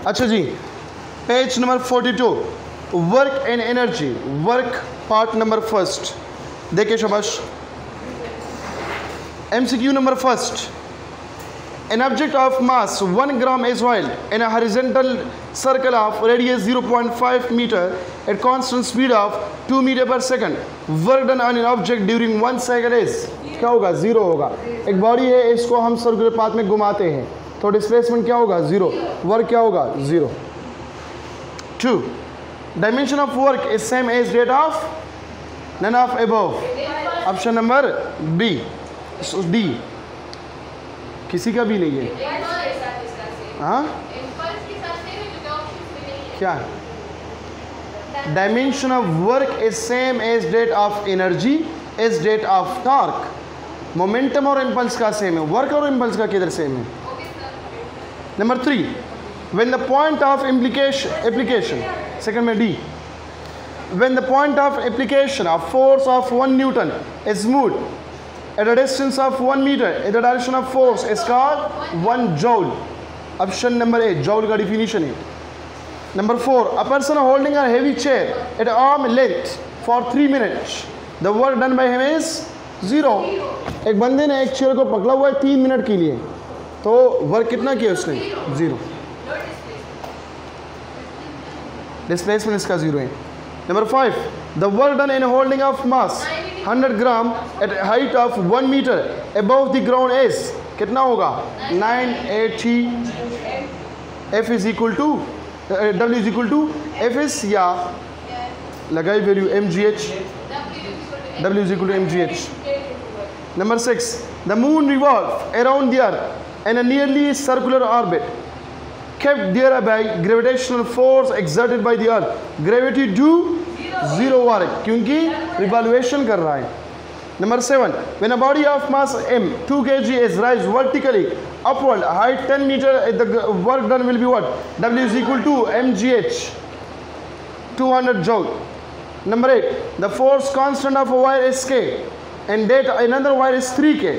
अच्छा जी, page number 42, work and energy, work part number first. देखिए शाबाश, MCQ number first, an object of mass 1 gram is held in a horizontal circle of radius 0.5 meter at constant speed of 2 meter per second. Work done on an object during 1 second is, क्या होगा? 0 होगा। एक body है, इसको हम circular path में घुमाते हैं तो डिस्प्लेसमेंट क्या होगा? 0। वर्क क्या होगा? 0। 2, dimension of work is same as rate of none of above. Option number B, D, किसी का भी नहीं है। हाँ, क्या? Dimension of work is same as rate of energy is rate of torque. Momentum और इम्पल्स का सेम है, वर्क और इम्पल्स का किधर सेम है? Number 3, when the point of application, second में D, when the point of application of force of 1 Newton is moved at a distance of 1 meter in the direction of force is called 1 joule. Option number A, joule का definition है। Number 4, a person holding a heavy chair at arm length for 3 minutes, the work done by him is 0. एक बंदे ने एक chair को पकड़ा हुआ है 3 मिनट के लिए, तो वर्क कितना किया उसने? 0। डिस्प्लेसमेंट इसका 0 है। Number 5, the work done in holding of mass 100 gram at a height of 1 meter above the ground is, कितना होगा? 980। F is equal to W is equal to F is, या लगाई value mgh, W is equal to mgh। Number 6, the moon revolves around the earth in a nearly circular orbit, kept there by gravitational force exerted by the earth. Gravity do 0 work, क्योंकि revolution कर रहा है। Number 7, when a body of mass m 2 kg is raised vertically upward height 10 meter, the work done will be what? W is equal to mgh, 200 joule। Number 8, the force constant of a wire is k and that another wire is 3k.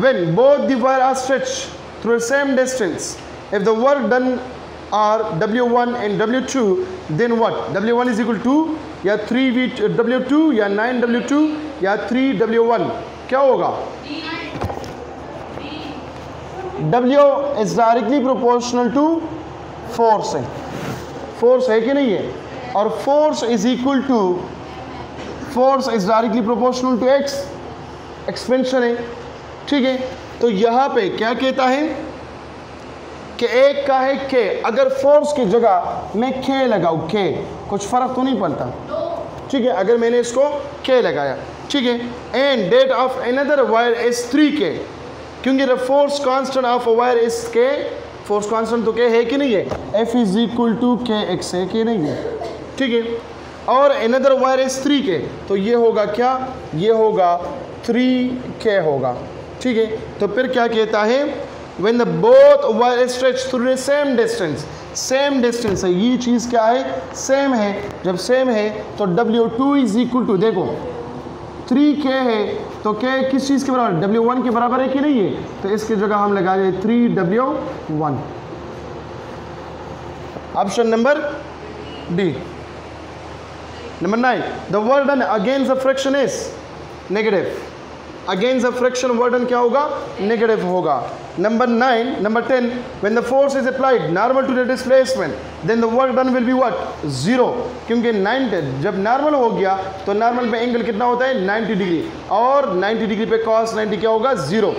When both the wire are stretched through the same distance, if the work done are W1 and W2, then what? W1 is equal to या 3W2 या 9W2 या 3W1, क्या होगा? W is directly proportional to force है, force है कि नहीं है? और force is equal to, force is directly proportional to x, expansion है, ठीक है। तो यहाँ पे क्या कहता है कि एक का है k, अगर फोर्स की जगह मैं k लगाऊं, k, कुछ फर्क तो नहीं पड़ता, ठीक है, अगर मैंने इसको k लगाया, ठीक है। And that of another wire is 3k, क्योंकि the force constant of a wire is k, force constant तो k है कि नहीं है? F is equal to kx है कि नहीं है? ठीक है। और अनदर वायर इज 3k, तो ये होगा क्या? ये होगा 3k होगा, ठीक है। तो फिर क्या कहता है? When the both wire stretch through the same distance, same distance है, ये चीज़ क्या है? सेम है। जब सेम है तो W2 इज इक्वल टू, देखो 3k है तो k किस चीज़ के बराबर? W1 के बराबर है कि नहीं है? तो इसकी जगह हम लगा दें 3W1। Option number D. Number 9, the work done against the friction is negative. Against the friction work done क्या होगा? नेगेटिव होगा। Number 10, when the force is applied normal to the displacement, then the work done will be what? 0, क्योंकि 90 जब normal हो गया तो normal पे angle कितना होता है? 90 डिग्री, और 90 डिग्री पे cos 90 क्या होगा? 0।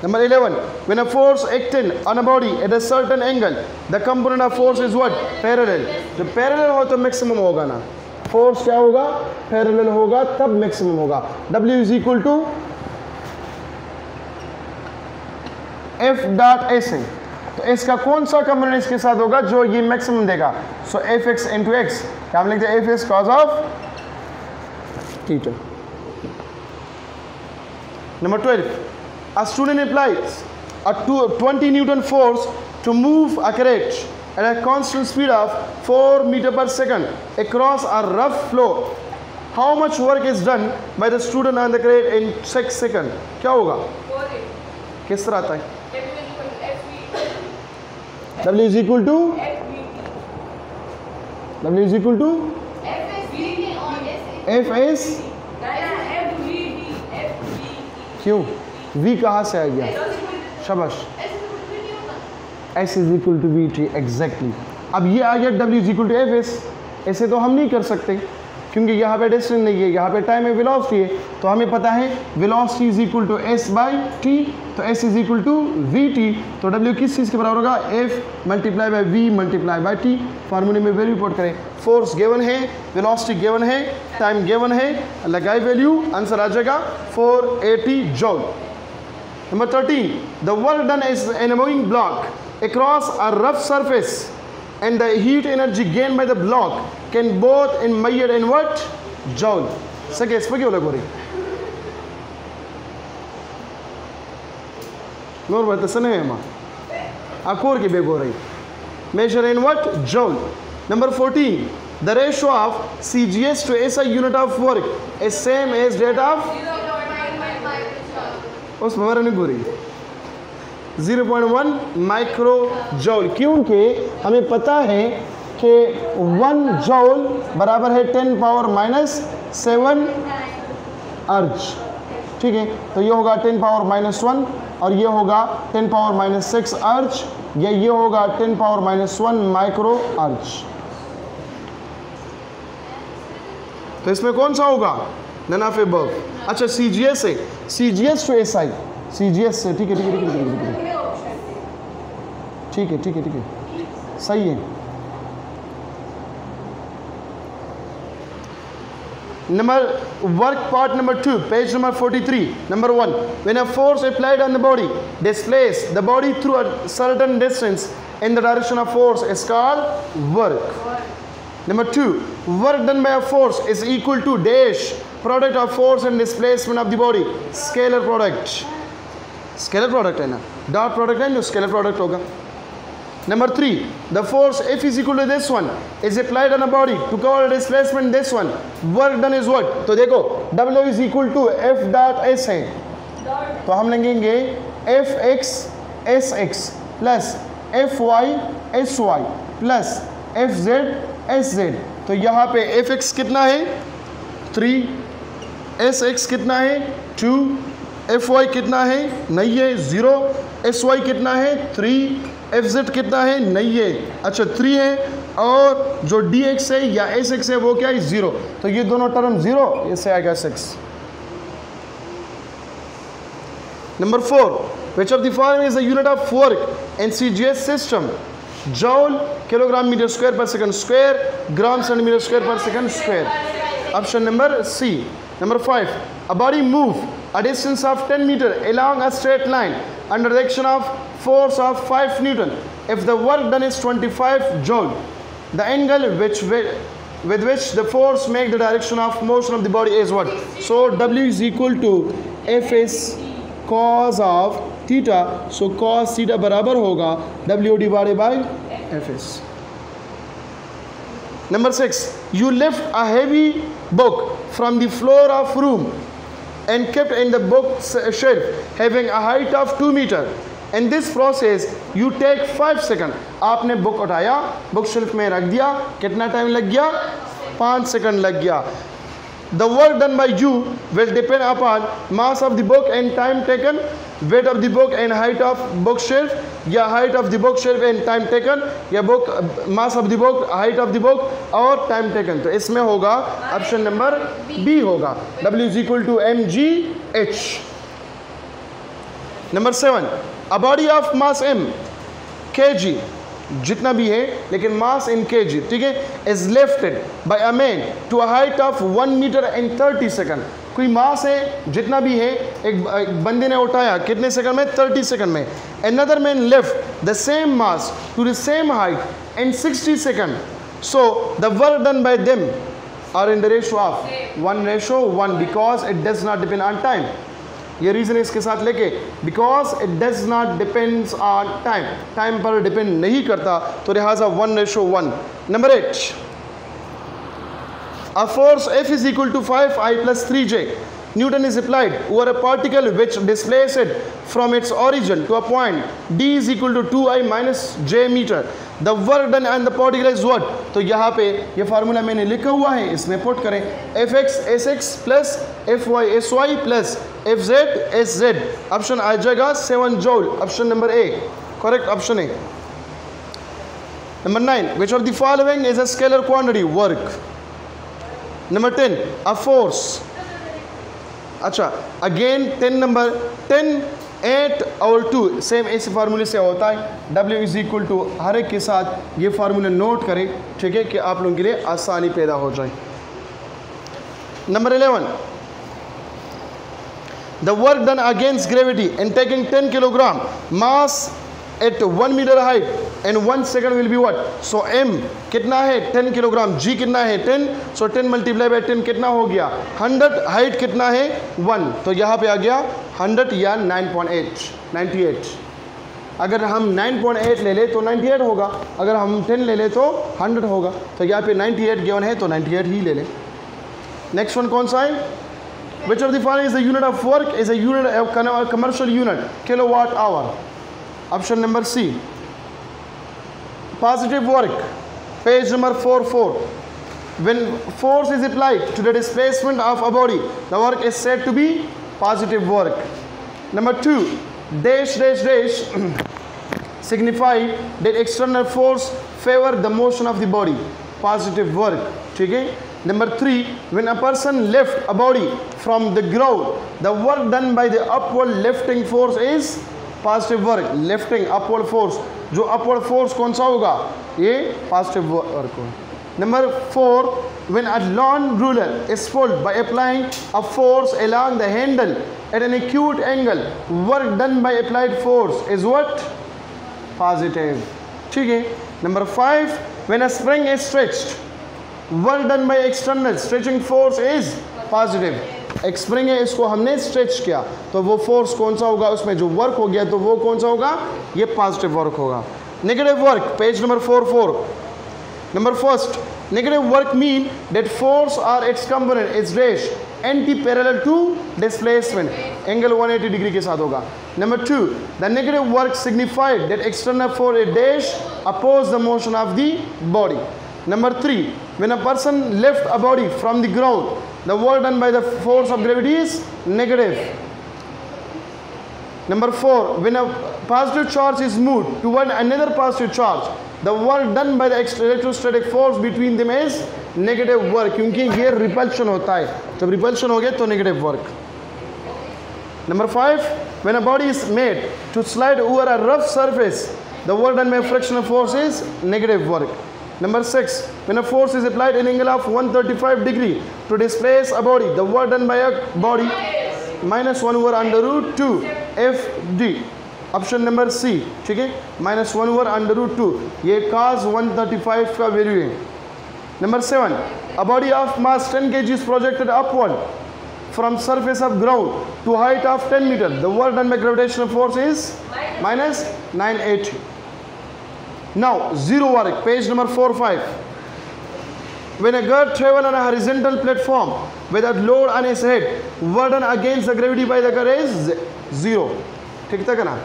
Number 11, when a force acting on a body at a certain angle, the component of force is what? Parallel। जब पैरेलल हो तो मैक्सिमम होगा ना, फोर्स क्या होगा? पैरेलल होगा, तब मैक्सिमम होगा। W is equal to F dot S है, तो इसका कौन सा कंपोनेंट इसके साथ होगा जो ये मैक्सिमम देगा? सो Fx इंटू एक्स, क्या हम लिखते हैं? F is cos of theta. Number 12, a student applies a 20 Newton force to move a crate at a constant speed of 4 meter per second across a rough floor. How much work is done by the student on the crate in 6 seconds? क्या होगा? किस तरह आता है? W is equal to F S क्यों? V कहाँ से आ गया? शाबाश, S is equal to V T exactly. अब ये आ गया W is equal to F S. ऐसे तो हम नहीं कर सकते क्योंकि यहाँ पे डिस्टेंस नहीं है, यहाँ पे टाइम है, वेलोसिटी है। तो हमें पता है velocity is equal to S by T, तो S is equal to V T. तो W किस चीज़ के बराबर होगा? F multiply by V multiply by T. फार्मूले में वैल्यू पुट करें, फोर्स गिवन है, वेलोसिटी गिवन है, टाइम गिवन है, लगाई वैल्यू, आंसर आ जाएगा 480 joule. Number 13, the work done is in a moving block across a rough surface and the heat energy gained by the block can both in measured in what? Joule. सके इस पर क्यों लग रही? नोर बात सने में माँ आकोर की बेग हो रही। Measure in what? Joule. Number 14, the ratio of CGS to SI unit of work is same as that of उस हमारा नहीं पूरी 0.1 माइक्रो जॉल, क्योंकि हमें पता है कि 1 जॉल बराबर है 10 पावर माइनस 7 अर्ज। ठीक है, तो ये होगा 10 पावर माइनस 1 और ये होगा 10 पावर माइनस 6 अर्ज, या ये होगा 10 पावर माइनस 1 माइक्रो अर्ज। तो इसमें कौन सा होगा? None of above. अच्छा, CGS है, CGS टू SI, CGS से, ठीक है ठीक है ठीक है ठीक है ठीक है ठीक है ठीक है सही है। Number work part number 2, page number 43. Number 1, when a force applied on the body displaces the body through a certain distance in the direction of force is called work. Number 2, work done by a force is equal to dash product of force and displacement of the body, scalar product. Scalar product है ना, dot product है, जो scalar product होगा। Number 3, the force F is equal to this one is applied on a body to cover displacement this one. Work done is what? तो देखो W is equal to F dot S है, तो हम लेंगे F x S x plus F y S y plus F z S z। तो यहाँ पे F x कितना है? 3, एस एक्स कितना है? 2, एफ वाई कितना है? नहीं है, 0, एस वाई कितना है? 3, एफ जेड कितना है? नहीं है, अच्छा 3 है, और जो डी एक्स है या एस एक्स है वो क्या है? 0। तो ये दोनों टर्म 0, इससे आएगा 6। Number 4, which of the following is the unit of work in CGS system? Joule kilogram metre square per second square, gram centimetre square per second square. Option number C. Number 5, a body move a distance of 10 meters along a straight line under the action of force of 5 Newton. If the work done is 25 joule, the angle with which the force make the direction of motion of the body is what? So W is equal to Fs cos of theta. So cos theta बराबर होगा W divided by Fs. Number 6, you lift a heavy book from the floor of room and kept in the book shelf having a height of 2 meters. In this process, you take 5 seconds. आपने book उठाया, book shelf में रख दिया, कितना time लग गया? 5 second लग गया। The work done by you will depend upon mass of the book and time taken, weight of the book and height of bookshelf, या height of the bookshelf and time taken, या book mass of the book, height of the book और time taken। तो इसमें होगा option number B होगा, W is equal to mgh। Number 7, a body of mass m kg, जितना भी है लेकिन मास इन kg, ठीक है, is lifted by a man to a height of 1 meter इन 30 सेकंड। कोई मास है जितना भी है, एक बंदे ने उठाया कितने सेकंड में? 30 सेकंड में। Another man lift the same mass to the same height in 60 second. So the work done by them are in the ratio of 1:1 because it does not depend on time. ये reason इसके साथ लेके, because it does not depends on time, time पर डिपेंड नहीं करता, तो लिहाजा 1:1। Number 8, a force F is equal to 5I plus 3J Newton is applied over a particle which displaces it from its origin to a point d is equal to 2I minus j meter. The work done and the particle is what? तो यहाँ पे ये formula मैंने लिखा हुआ है, इसमें put करें fx sx plus fy sy plus fz sz. Option आ जाएगा 7 joule. Option number A correct option है. Number 9, which of the following is a scalar quantity? Work. Number 10, a force. अच्छा, again 10 number 10, 8 और 2 same इस फार्मूले से होता है. W इज इक्वल टू हर एक के साथ ये फार्मूले नोट करें, ठीक है, कि आप लोगों के लिए आसानी पैदा हो जाए. Number 11, the work done against gravity and taking 10 kilogram mass at 1 meter height and 1 second will be what? So m कितना है 10 किलोग्राम, g कितना है 10, so 10 मल्टीप्लाई बाई 10 कितना हो गया 100, हाइट कितना है 1, तो यहाँ पे आ गया 100 या 9.8 98. अगर हम 9.8 ले ले तो 98 होगा, अगर हम 10 ले ले तो 100 होगा, तो यहाँ पे 98 गिवन है तो 98 ही ले लें. नेक्स्ट वन कौन सा है? Which of the following is the unit of work? Is a unit of commercial unit, kilowatt hour. Option number C. Positive work, page number 44. When force is applied to the displacement of a body, the work is said to be positive work. Number 2, dash dash dash signify that external force favor the motion of the body. Positive work. ठीक है. Number 3, when a person lifts a body from the ground, the work done by the upward lifting force is positive work. Lifting upward force, जो upward force कौन सा होगा? ये positive work होगा. Number 4, when a lawn ruler is pulled by applying a force along the handle at an acute angle, work done by applied force is what? Positive. ठीक है. Number 5, when a spring is stretched, work done by external stretching force is positive. एक spring है, इसको हमने stretch किया तो वो force कौन सा होगा? उसमें जो वर्क हो गया तो वो कौन सा होगा? ये पॉजिटिव वर्क होगा. Negative work, page number 44. Number first, negative work mean that force और its component is dash anti parallel to displacement, angle 180 degree के साथ होगा. Number 2, the negative work signified that external force is dash oppose the motion of the body. Number 3, when a person lifts a body from the ground, the work done by the force of gravity is negative. Number 4, when a positive charge is moved toward another positive charge, the work done by the electrostatic force between them is negative work, क्योंकि ये repulsion होता है. जब repulsion हो गया तो negative work. Number 5, when a body is made to slide over a rough surface, the work done by frictional force is negative work. Number 6, when a force is applied an angle of 135 degree to displace a body, the work done by a body minus 1 over under root 2 FD. Option number C. ठीक है. minus 1 over under root 2, ये cos 135 का value है. Number 7, a body of mass 10 kg is projected upward from surface of ground to height of 10 meter. The work done by gravitational force is minus 980. Now, zero work, page number 45. When a girl travels on a horizontal platform with a load on his head, work done against the gravity by the girl is 0. ठीक था ना?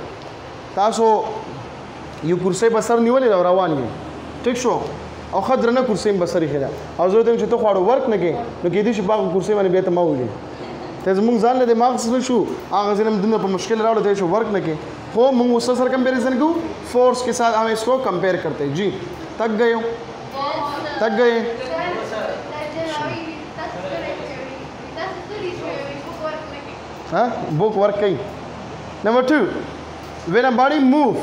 तासो you कुर्सी बसर नहीं वाले रवान ये. ठीक शो. और खद रना कुर्सी बसर ही है. और ज़रूरत है मुझे तो खाड़ो वर्क न के, न किसी शिपाक कुर्सी वाले बेहतर माउली. तेज़ मुंग जान ले दिमाग से शू आगे से हम दुनिया पर मुश्किल रहा होता है शो वर्क न के. हो मुंग उससे सर कंपैरिजन को फोर्स के साथ हम इसको कंपेयर करते हैं. जी तक गए हो? तक गए? हाँ, बुक वर्क कहीं. Number 2, when a body move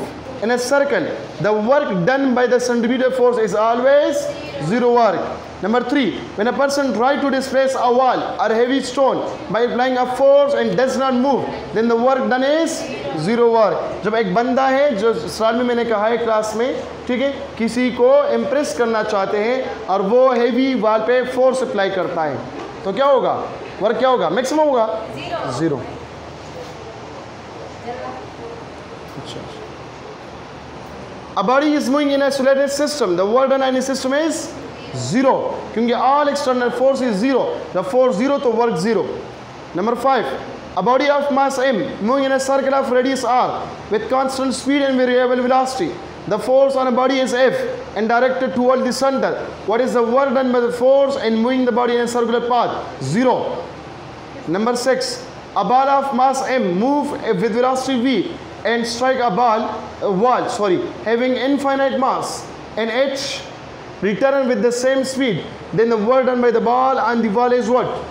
in a circle, the work done by the centripetal force is always 0 work. Number 3, when a person try to displace a wall or heavy stone by applying a force and does not move, then the work done is 0 work. जब एक बंदा है, जो साल में मैंने कहा है क्लास में, ठीक है, किसी को इम्प्रेस करना चाहते हैं और वो हेवी वॉल पे फोर्स अप्लाई करता है, तो क्या होगा? वर्क क्या होगा? मैक्सिमम होगा 0. A body is moving in a isolated system. The work done in a system is 0, क्योंकि all external force is 0. The force 0 तो work 0. Number 5, a body of mass m moving in a circle of radius r with constant speed and variable velocity. The force on a body is F and directed toward the center. What is the work done by the force in moving the body in a circular path? 0. Number 6, a ball of mass m move with velocity v and strike a wall having infinite mass and h return with the same speed. Then the work done by the ball on the wall is what?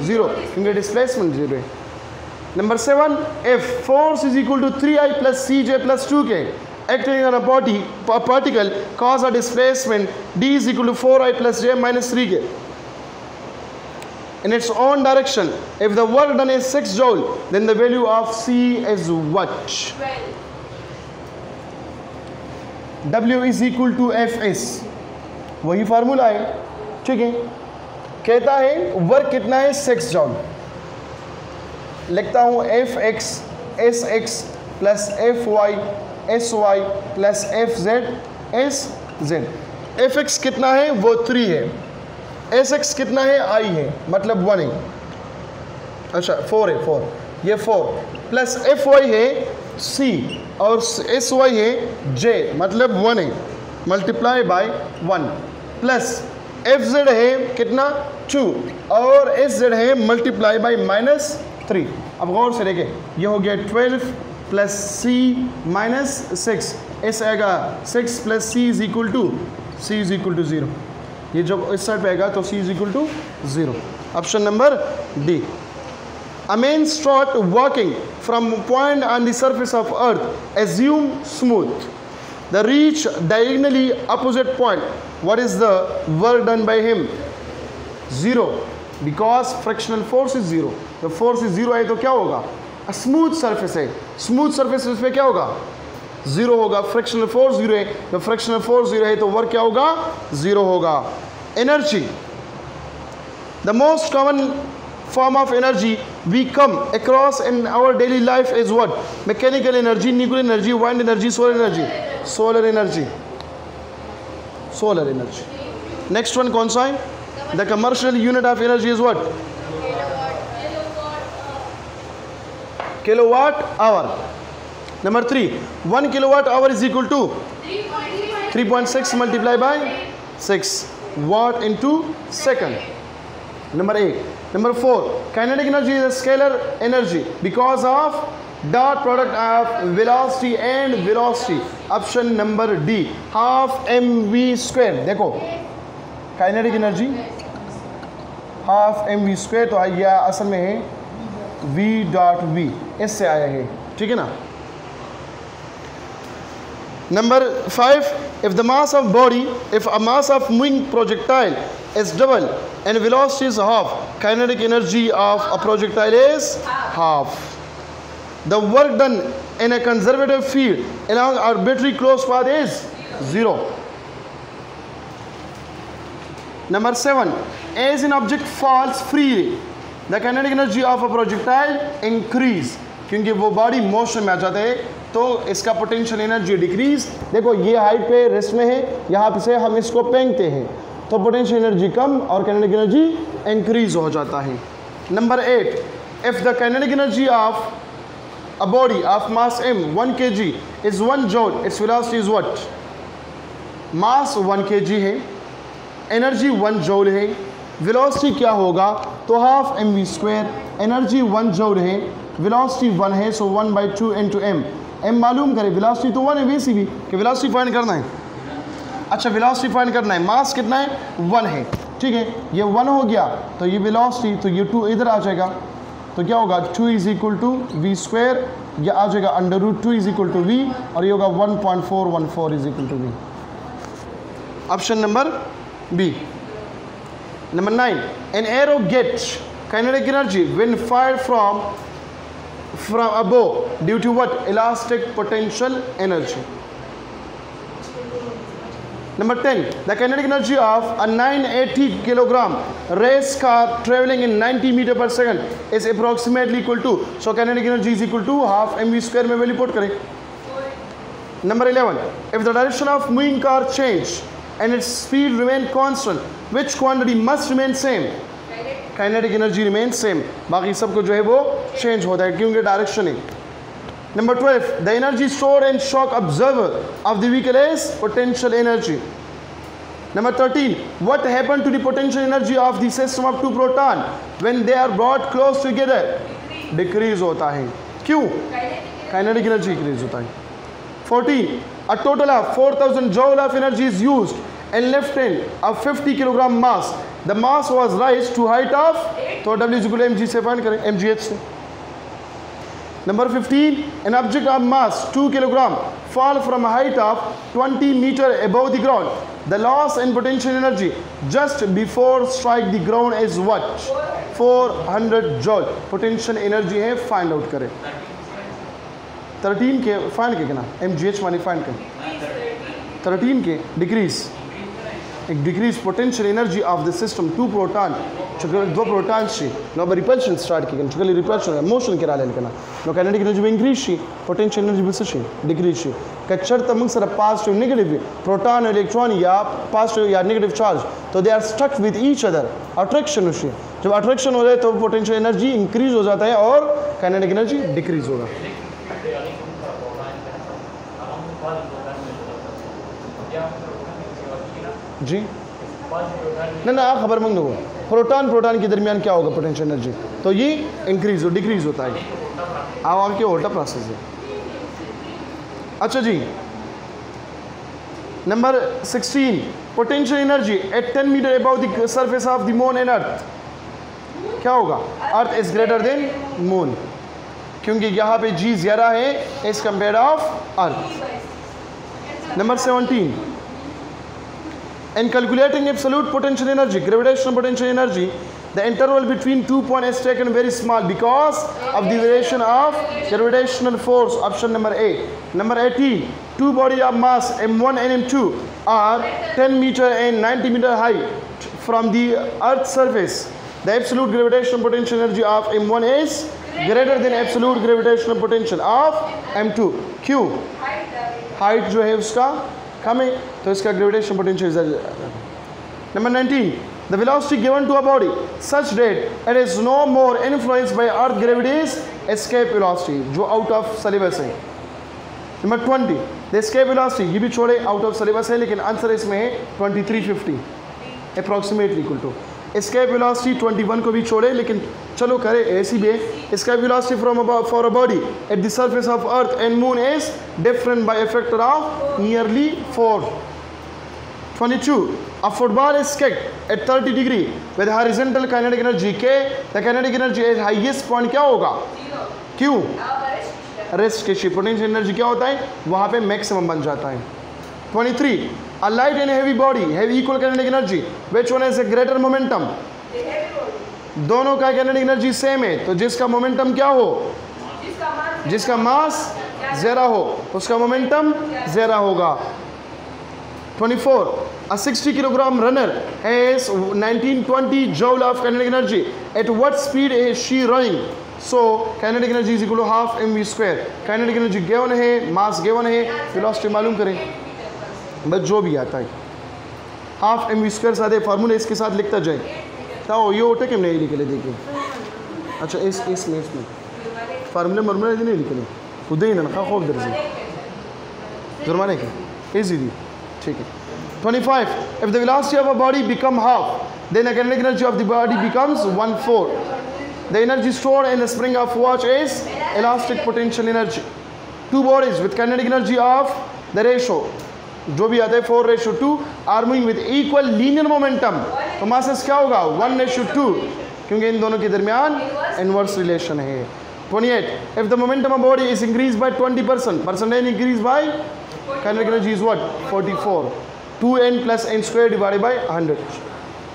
0. Finger displacement 0. Number 7, if force is equal to 3I plus Cj plus 2k acting on a particle cause a displacement d is equal to 4I plus j minus 3k in its own direction. If the work done is 6 joule, then the value of C is what? 12. W is equal to Fs. वही formula है, ठीक है. कहता है work कितना है 6 जॉल. लिखता हूँ Fx Sx plus Fy Sy plus Fz Sz. Fx कितना है वो 3 है. Sx कितना है I है, मतलब 1 है. अच्छा 4 है, 4 ये 4 प्लस Fy है C और Sy है J, मतलब 1 है, मल्टीप्लाई बाय 1 प्लस Fz है कितना 2 और Sz है मल्टीप्लाई बाय -3. अब गौर से देखें, ये हो गया 12 प्लस C माइनस 6, ऐसे आएगा 6 plus C is equal to 0. ये जब इस साइड पे आएगा तो C is equal to 0. Option number D. A man start walking from point on the surface of earth, assume smooth. The reach diagonally opposite point. What is the work done by him? 0. Because frictional force is 0. The force is 0 है तो क्या होगा? Smooth surface है, smooth surface पे क्या होगा? 0 होगा. Frictional force 0 है, तो फ्रिक्शनल फोर्स 0 है तो वर्क क्या होगा? 0 होगा. Energy, the most common form of energy we come across in our daily life is what? Mechanical energy, nuclear energy, wind energy, solar energy. Solar energy. Solar energy. Next one कौन सा है? The commercial unit of energy is what? Kilowatt hour. Number 3, 1 kilowatt hour is equal to 3.6 multiplied by 6 watt into second. Number 8. Number 4, kinetic energy is a scalar energy because of dot product of velocity and velocity. Option number D, half mv square. देखो kinetic energy half mv square तो आया असल में है v dot v, इससे आया है, ठीक है ना. Number 5, if the mass of body, if a mass of moving projectile is double and velocity is half, kinetic energy of a projectile is half. The work done in a conservative field along arbitrary closed path is 0. Number 7, as an object falls freely, the kinetic energy of a projectile increase. क्योंकि वो body motion में आ जाता है तो इसका potential energy decrease. देखो ये height पे रेस्ट में है, यहाँ से हम इसको फेंकते हैं तो पोटेंशियल एनर्जी कम और काइनेटिक एनर्जी इंक्रीज हो जाता है. Number 8, if the kinetic energy of a body of mass m 1 kg is 1 joule, its velocity is what? Mass 1 kg है, एनर्जी 1 joule है, वेलोसिटी क्या होगा? तो half mv square, energy 1 joule है, velocity 1 है, सो 1/2 into m. m मालूम करें, velocity तो 1 है वैसे भी, कि वेलोसिटी फाइंड करना है. अच्छा वेलोसिटी फाइंड करना है, मास कितना है? 1 है, ठीक है. ये 1 हो गया तो ये वेलोसिटी, तो ये 2 इधर आ जाएगा तो क्या होगा? 2 is equal to V square, ये आ जाएगा √2 इज इक्वल टू वी और ये होगा 1.414 is equal to V. Option number B. Number 9, an arrow gets kinetic energy when fired from a bow due to what? Elastic potential energy. Number 10, the kinetic energy of a 980 kilogram race car traveling in 90 meter per second is approximately equal to, so kinetic energy is equal to half mv square में value put करें. Number 11, if the direction of moving car change and its speed remain constant, which quantity must remain same? Kinetic energy remain same, बाकी सबको जो है वो change होता है क्योंकि डायरेक्शन है। Number 12, the energy stored in shock observer of the vehicle is potential energy. Number 13, what happened to the potential energy of the system of two proton when they are brought close together? Decrease होता है। क्यों? Kinetic energy decrease होता है। 14, a total of 4000 joule of energy is used in lifting a 50 kilogram mass. The mass was raised to height of, तो W is equal to mg से find करें, mgh से। Number 15, an object of mass 2 kilogram fall from a height of 20 meter above the ground. The loss in potential energy just before strike the ground is what? 400 joule. Potential energy है, find out करें। 13 के find के कितना? mgh मानी find करें। 13 के decrease, एक decrease potential energy of the system 2 proton, दो प्रोटॉन शी नो रिपल्शन स्टार्ट की चुकली रिपल्शन मोशन के राले लेकिन नो काइनेटिक एनर्जी भी इंक्रीज शी, पोटेंशियल एनर्जी भी शी डिक्रीज शी कच्चर तमंग sir positive negative proton electron या पॉजिटिव या नेगेटिव चार्ज तो they are stuck with each other, attraction शी, जब अट्रैक्शन हो जाए तो पोटेंशियल एनर्जी इंक्रीज हो जाता है और काइनेटिक एनर्जी डिक्रीज होगा। जी ना खबर मंग दो प्रोटॉन के दरमियान क्या होगा पोटेंशियल एनर्जी, तो ये इंक्रीज हो डिक्रीज होता है। आवाम के उल्टा प्रोसेस है। अच्छा जी, number 16, potential energy at 10 metre above the surface of the moon and earth क्या होगा? Earth is greater than moon, क्योंकि यहाँ पे जी ज़्यादा है as compare of earth. Number 17, in calculating absolute potential energy, gravitational potential energy, the interval between 2 points is taken very small because of the variation of gravitational force. Option number A. Number 18, two bodies of mass m1 and m2 are 10 meter and 90 meter high from the earth's surface. The absolute gravitational potential energy of m1 is greater than absolute gravitational potential of m2. क्यों? Height जो है उसका कम है तो इसका gravitation potential. Number 19, the velocity given to a body such that it is no more influenced by earth gravity is escape velocity, जो out of syllabus है। Number 20, the escape velocity, ये भी छोड़े आउट ऑफ सिलेबस है लेकिन answer इसमें है 2350 approximately equal to. Escape velocity 21 को भी छोड़े लेकिन चलो करें ऐसी भी है। Escape velocity for a body at the surface of earth and moon is different by a factor of nearly 4। 22, a football is kicked at 30 degree with horizontal kinetic energy के the kinetic energy at highest point क्या होगा? क्यों? Rest के ship potential energy क्या होता है वहाँ पे मैक्सिमम बन जाता है। 23, a light and heavy body have equal kinetic energy, which one has a greater momentum? दोनों का kinetic energy सेम है तो जिसका मोमेंटम क्या हो, जिसका मास ज़्यादा हो उसका मोमेंटम ज़्यादा होगा। 24, a 60 kilogram runner has 1920 joule of kinetic energy. At what speed is she running? So kinetic energy is equal to half mv square. Kinetic energy given है, mass given है, velocity मालूम करें, बस जो भी आता है हाफ mv स्क्वायर साथ है, फार्मूला इसके साथ लिखता जाए। तो ये ओटे क्यों नहीं लिखे देखिए। अच्छा इसमें फार्मूला मरमूला नहीं लिखे खुद ही ना खौफ दर्जे जुर्माने के इजी दी ठीक है। 25, if the velocity of a body become half, then the kinetic energy of the body becomes 1/4. The energy stored in the spring of watch is elastic potential energy. Two bodies with kinetic energy of the ratio जो भी आता है 4:2 are moving with equal linear momentum, तो masses क्या होगा 1:2 क्योंकि इन दोनों के दरमियान इनवर्स रिलेशन है। 28, if the momentum of body is increased by 20%, percentage increased by kinetic energy is what 44, 2n plus n square divided by 100.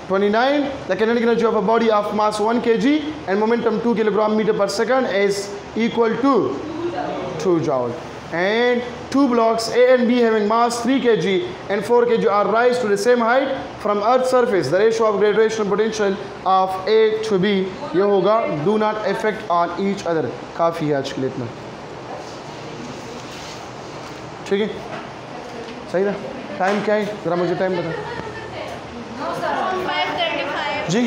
29, the kinetic energy of a body of mass 1 kg and momentum 2 kilogram meter per second is equal to 2 joule. And two blocks A and B having mass 3 kg and 4 kg are raised to the same height from Earth's surface. The ratio of gravitational potential of A to B ये होगा do not affect on each other. काफ़ी है आज के लिए इतना, ठीक है सही ना। टाइम क्या है ज़रा मुझे टाइम बता जी।